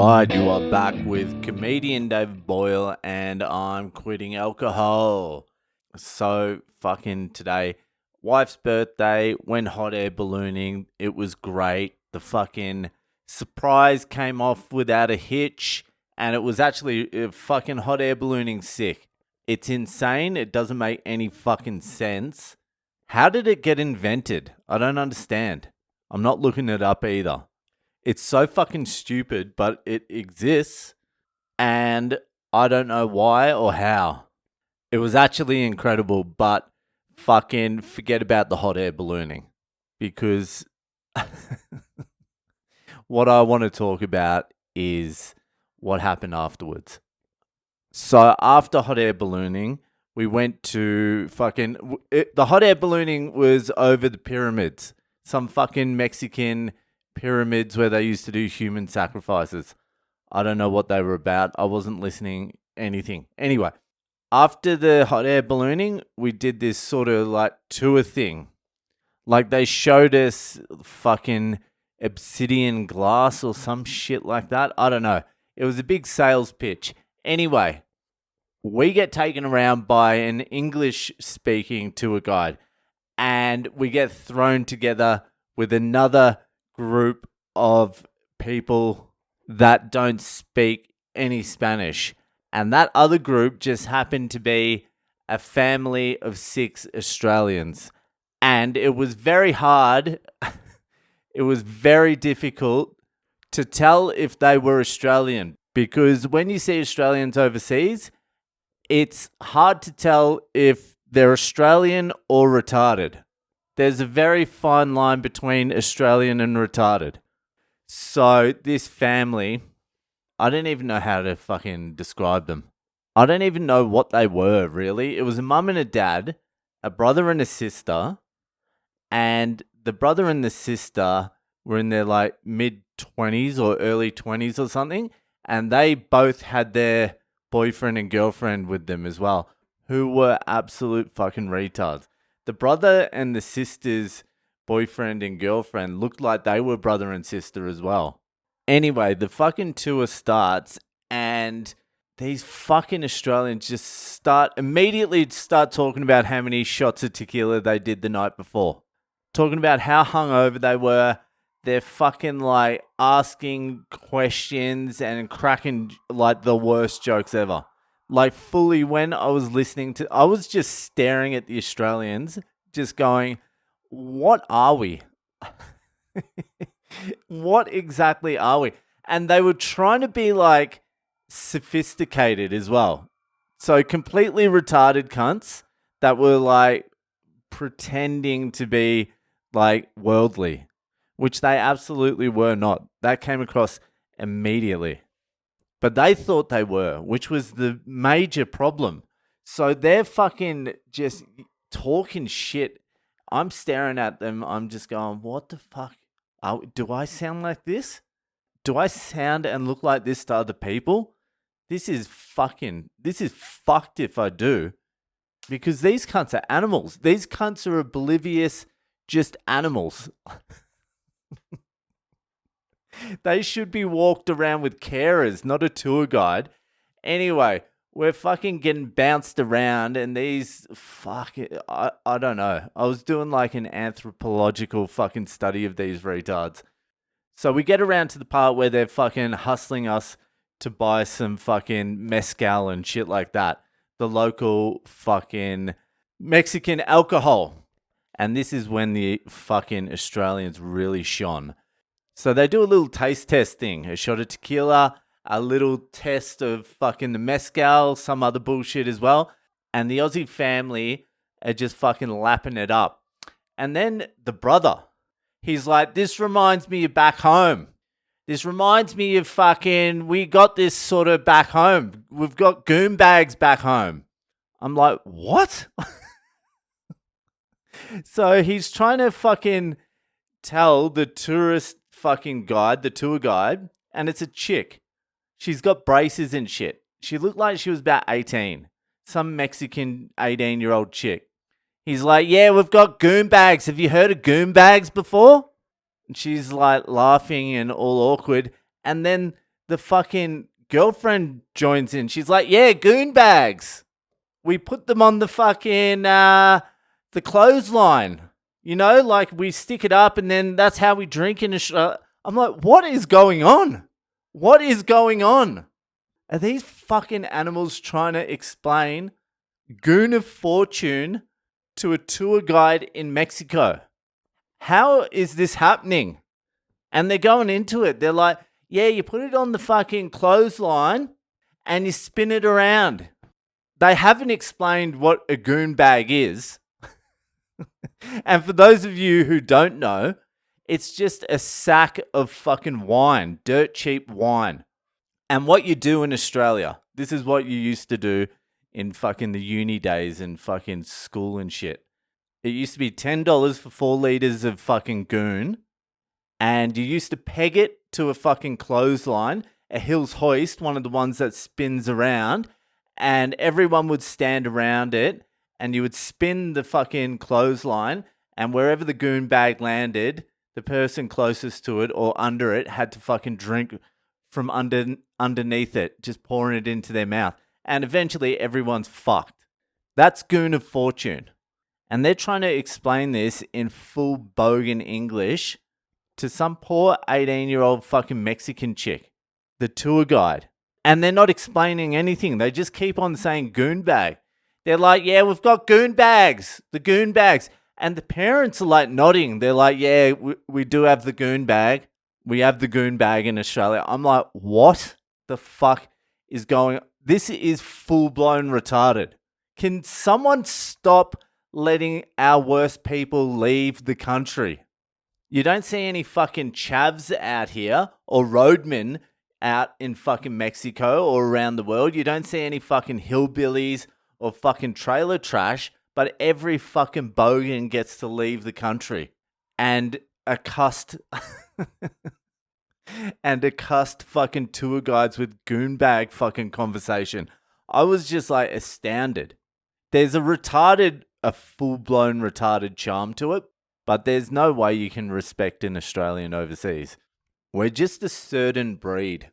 Alright, you are back with comedian David Boyle, and I'm quitting alcohol. So, fucking today, wife's birthday, went hot air ballooning. It was great. The fucking surprise came off without a hitch, and it was actually fucking hot air ballooning sick. It's insane. It doesn't make any fucking sense. How did it get invented? I don't understand. I'm not looking it up either. It's so fucking stupid, but it exists, and I don't know why or how. It was actually incredible, but fucking forget about the hot air ballooning, because what I want to talk about is what happened afterwards. So after hot air ballooning, we went to the hot air ballooning was over the pyramids, some fucking Mexican pyramids where they used to do human sacrifices. I don't know what they were about. I wasn't listening anything. Anyway, after the hot air ballooning, we did this sort of like tour thing. Like they showed us fucking obsidian glass or some shit like that. I don't know. It was a big sales pitch. Anyway, we get taken around by an English speaking tour guide, and we get thrown together with another group of people that don't speak any Spanish. And that other group just happened to be a family of 6 Australians. And it was very hard. It was very difficult to tell if they were Australian, because when you see Australians overseas, it's hard to tell if they're Australian or retarded. There's a very fine line between Australian and retarded. So this family, I don't even know how to fucking describe them. I don't even know what they were, really. It was a mum and a dad, a brother and a sister, and the brother and the sister were in their like mid-20s or early 20s or something, and they both had their boyfriend and girlfriend with them as well, who were absolute fucking retards. The brother and the sister's boyfriend and girlfriend looked like they were brother and sister as well. Anyway, the fucking tour starts, and these fucking Australians just immediately start talking about how many shots of tequila they did the night before. Talking about how hungover they were. They're fucking like asking questions and cracking like the worst jokes ever. Like fully when I was listening to, I was just staring at the Australians, just going, what are we? What exactly are we? And they were trying to be like sophisticated as well. So completely retarded cunts that were like pretending to be like worldly, which they absolutely were not. That came across immediately. But they thought they were, which was the major problem. So they're fucking just talking shit. I'm staring at them. I'm just going, what the fuck? Do I sound like this? Do I sound and look like this to other people? This is fucked if I do. Because these cunts are animals. These cunts are oblivious, just animals. They should be walked around with carers, not a tour guide. Anyway, we're fucking getting bounced around, and these I don't know. I was doing like an anthropological fucking study of these retards. So we get around to the part where they're fucking hustling us to buy some fucking mezcal and shit like that. The local fucking Mexican alcohol. And this is when the fucking Australians really shone. So they do a little taste test thing. A shot of tequila, a little test of fucking the mezcal, some other bullshit as well. And the Aussie family are just fucking lapping it up. And then the brother, he's like, this reminds me of back home. This reminds me of fucking, we got this sort of back home. We've got goon bags back home. I'm like, what? So he's trying to fucking tell the tourist fucking guide, the tour guide, and it's a chick. She's got braces and shit. She looked like she was about 18. Some Mexican 18-year-old chick. He's like, yeah, we've got goon bags. Have you heard of goon bags before? And she's like laughing and all awkward. And then the fucking girlfriend joins in. She's like, yeah, goon bags. We put them on the fucking, the clothesline. You know, like we stick it up and then that's how we drink in Australia. I'm like, what is going on? What is going on? Are these fucking animals trying to explain Goon of Fortune to a tour guide in Mexico? How is this happening? And they're going into it. They're like, yeah, you put it on the fucking clothesline and you spin it around. They haven't explained what a goon bag is. And for those of you who don't know, it's just a sack of fucking wine, dirt cheap wine. And what you do in Australia, this is what you used to do in fucking the uni days and fucking school and shit. It used to be $10 for 4 liters of fucking goon. And you used to peg it to a fucking clothesline, a Hills hoist, one of the ones that spins around. And everyone would stand around it. And you would spin the fucking clothesline. And wherever the goon bag landed, the person closest to it or under it had to fucking drink from underneath it, just pouring it into their mouth. And eventually everyone's fucked. That's Goon of Fortune. And they're trying to explain this in full bogan English to some poor 18-year-old fucking Mexican chick, the tour guide. And they're not explaining anything. They just keep on saying goon bag. They're like, yeah, we've got goon bags, the goon bags. And the parents are like nodding. They're like, yeah, we do have the goon bag. We have the goon bag in Australia. I'm like, what the fuck is going on? This is full-blown retarded. Can someone stop letting our worst people leave the country? You don't see any fucking chavs out here or roadmen out in fucking Mexico or around the world. You don't see any fucking hillbillies or fucking trailer trash, but every fucking bogan gets to leave the country. And a cussed fucking tour guides with goon bag fucking conversation. I was just like astounded. There's a full-blown retarded charm to it, but there's no way you can respect an Australian overseas. We're just a certain breed.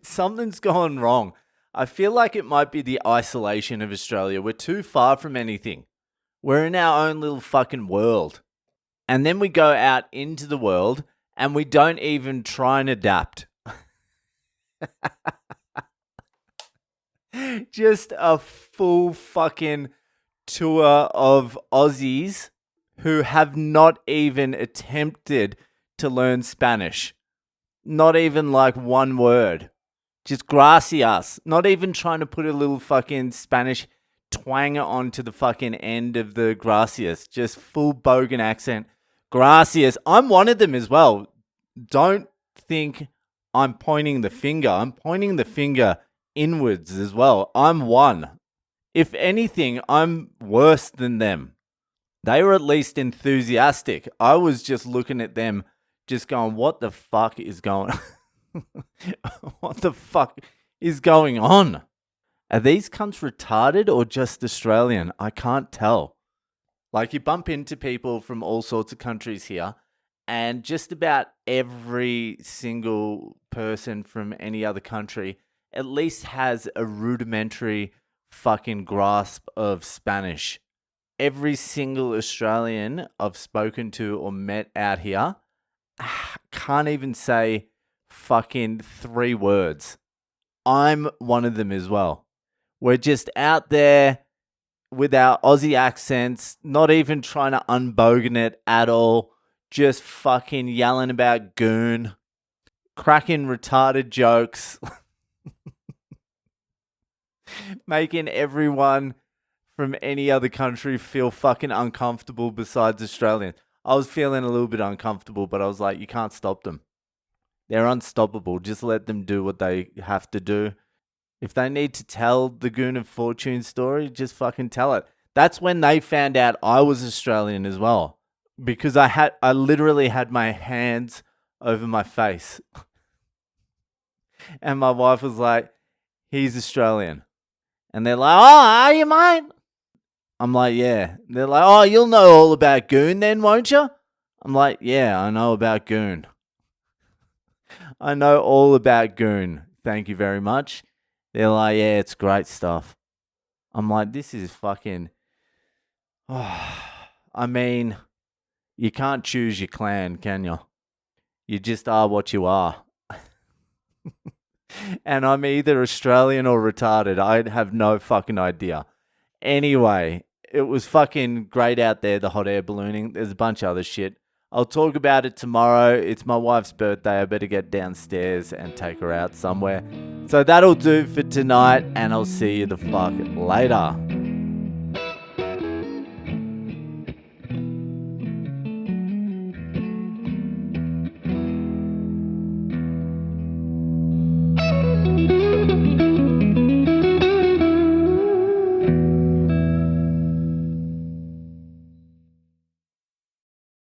Something's gone wrong. I feel like it might be the isolation of Australia. We're too far from anything. We're in our own little fucking world. And then we go out into the world and we don't even try and adapt. Just a full fucking tour of Aussies who have not even attempted to learn Spanish. Not even like one word. Just gracias. Not even trying to put a little fucking Spanish twanger onto the fucking end of the gracias. Just full bogan accent. Gracias. I'm one of them as well. Don't think I'm pointing the finger. I'm pointing the finger inwards as well. I'm one. If anything, I'm worse than them. They were at least enthusiastic. I was just looking at them, just going, what the fuck is going on? What the fuck is going on? Are these cunts retarded or just Australian? I can't tell. Like, you bump into people from all sorts of countries here, and just about every single person from any other country at least has a rudimentary fucking grasp of Spanish. Every single Australian I've spoken to or met out here can't even say fucking 3 words. I'm one of them as well. We're just out there with our Aussie accents, not even trying to unbogan it at all, just fucking yelling about goon, cracking retarded jokes, making everyone from any other country feel fucking uncomfortable besides Australians. I was feeling a little bit uncomfortable, but I was like, you can't stop them. They're unstoppable. Just let them do what they have to do. If they need to tell the Goon of Fortune story, just fucking tell it. That's when they found out I was Australian as well. Because I literally had my hands over my face. And my wife was like, he's Australian. And they're like, oh, are you, mate? I'm like, yeah. They're like, oh, you'll know all about Goon then, won't you? I'm like, yeah, I know about Goon. I know all about Goon. Thank you very much. They're like, yeah, it's great stuff. I'm like, this is fucking. I mean, you can't choose your clan, can you? You just are what you are. And I'm either Australian or retarded. I have no fucking idea. Anyway, it was fucking great out there, the hot air ballooning. There's a bunch of other shit. I'll talk about it tomorrow. It's my wife's birthday. I better get downstairs and take her out somewhere. So that'll do for tonight, and I'll see you the fuck later.